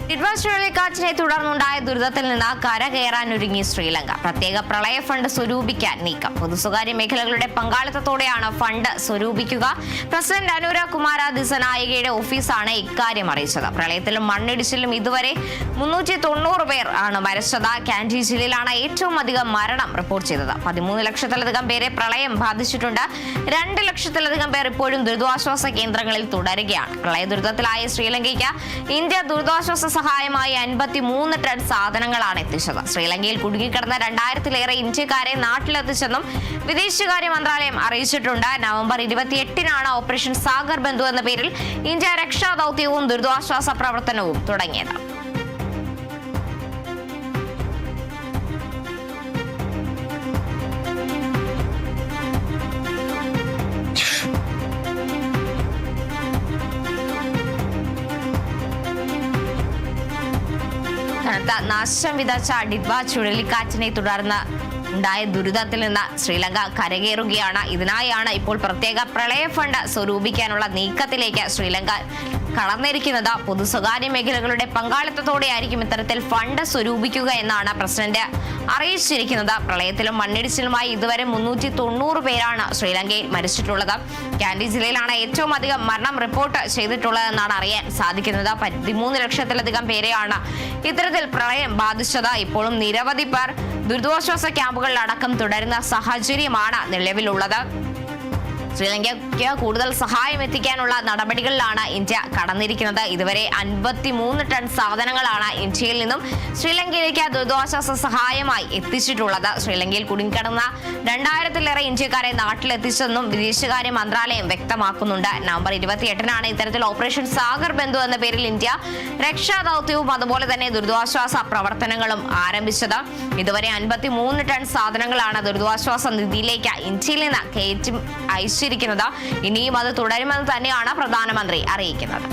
ഡിഡ്വാ ചുഴലിക്കാറ്റിനെ തുടർന്നുണ്ടായ ദുരിതത്തിൽ നിന്ന് കരകയറാനൊരുങ്ങി ശ്രീലങ്ക. പ്രത്യേക പ്രളയ ഫണ്ട് സ്വരൂപിക്കാൻ നീക്കം. പൊതുസ്വകാര്യ മേഖലകളുടെ പങ്കാളിത്തത്തോടെയാണ് ഫണ്ട് സ്വരൂപിക്കുക. പ്രസിഡന്റ് അനുരാഗ് കുമാര ദിസനായികയുടെ ഓഫീസാണ് ഇക്കാര്യം അറിയിച്ചത്. പ്രളയത്തിലും മണ്ണിടിച്ചിലും ഇതുവരെ 390 പേർ ആണ് മരിച്ചത്. കാൻഡി ജില്ലയിലാണ് ഏറ്റവും അധികം മരണം റിപ്പോർട്ട് ചെയ്തത്. 13 ലക്ഷത്തിലധികം പേരെ പ്രളയം ബാധിച്ചിട്ടുണ്ട്. 2 ലക്ഷത്തിലധികം പേർ ഇപ്പോഴും ദുരിതാശ്വാസ കേന്ദ്രങ്ങളിൽ തുടരുകയാണ്. പ്രളയ ദുരിതത്തിലായ ശ്രീലങ്കയ്ക്ക് ഇന്ത്യ ദുരിതാശ്വാസ സഹായമായി 53 ടൺ സാധനങ്ങളാണ് എത്തിച്ചത്. ശ്രീലങ്കയിൽ കുടുങ്ങിക്കിടന്ന 2000-ലേറെ ഇന്ത്യക്കാരെ നാട്ടിലെത്തിച്ചെന്നും വിദേശകാര്യ മന്ത്രാലയം അറിയിച്ചിട്ടുണ്ട്. നവംബർ 28-നാണ് ഓപ്പറേഷൻ സാഗർ ബന്ധു എന്ന പേരിൽ ഇന്ത്യ രക്ഷാദൌത്യവും ദുരിതാശ്വാസ പ്രവർത്തനവും തുടങ്ങിയത്. കനത്ത നാശം വിതച്ച ഡിഡ്വാ ചുഴലിക്കാറ്റിനെ തുടർന്ന് ഉണ്ടായ ദുരിതത്തിൽ നിന്ന് ശ്രീലങ്ക കരകയറുകയാണ്. ഇതിനായാണ് ഇപ്പോൾ പ്രത്യേക പ്രളയ ഫണ്ട് സ്വരൂപിക്കാനുള്ള നീക്കത്തിലേക്ക് ശ്രീലങ്ക കടന്നിരിക്കുന്നത്. പൊതുസ്വകാര്യ മേഖലകളുടെ പങ്കാളിത്തത്തോടെയായിരിക്കും ഇത്തരത്തിൽ ഫണ്ട് സ്വരൂപിക്കുക എന്നാണ് പ്രസിഡന്റ് അറിയിച്ചിരിക്കുന്നത്. പ്രളയത്തിലും മണ്ണിടിച്ചിലുമായി ഇതുവരെ 390 പേരാണ് ശ്രീലങ്കയിൽ മരിച്ചിട്ടുള്ളത്. കാൻഡി ജില്ലയിലാണ് ഏറ്റവും അധികം മരണം റിപ്പോർട്ട് ചെയ്തിട്ടുള്ളതെന്നാണ് അറിയാൻ സാധിക്കുന്നത്. 13 ലക്ഷത്തിലധികം പേരെയാണ് ഇത്തരത്തിൽ പ്രളയം ബാധിച്ചത്. ഇപ്പോഴും നിരവധി പേർ ദുരിതാശ്വാസ ക്യാമ്പുകളിലടക്കം തുടരുന്ന സാഹചര്യമാണ് നിലവിലുള്ളത്. ശ്രീലങ്കയ്ക്ക് കൂടുതൽ സഹായം എത്തിക്കാനുള്ള നടപടികളിലാണ് ഇന്ത്യ കടന്നിരിക്കുന്നത്. ഇതുവരെ 53 ടൺ സാധനങ്ങളാണ് ഇന്ത്യയിൽ നിന്നും ശ്രീലങ്കയിലേക്ക് ദുരിതാശ്വാസ സഹായമായി എത്തിച്ചിട്ടുള്ളത്. ശ്രീലങ്കയിൽ കുടുങ്ങിക്കിടന്ന 2000-ലേറെ ഇന്ത്യക്കാരെ നാട്ടിലെത്തിച്ചെന്നും വിദേശകാര്യ മന്ത്രാലയം വ്യക്തമാക്കുന്നുണ്ട്. നവംബർ 28-നാണ് ഇത്തരത്തിൽ ഓപ്പറേഷൻ സാഗർ ബന്ധു എന്ന പേരിൽ ഇന്ത്യ രക്ഷാദൌത്യവും അതുപോലെ തന്നെ ദുരിതാശ്വാസ പ്രവർത്തനങ്ങളും ആരംഭിച്ചത്. ഇതുവരെ 53 ടൺ സാധനങ്ങളാണ് ദുരിതാശ്വാസ നിധിയിലേക്ക് ഇന്ത്യയിൽ നിന്ന് കയറ്റി അയച്ചിരിക്കുന്നത്. ഇനിയും അത് തുടരുമെന്ന് തന്നെയാണ് പ്രധാനമന്ത്രി അറിയിക്കുന്നത്.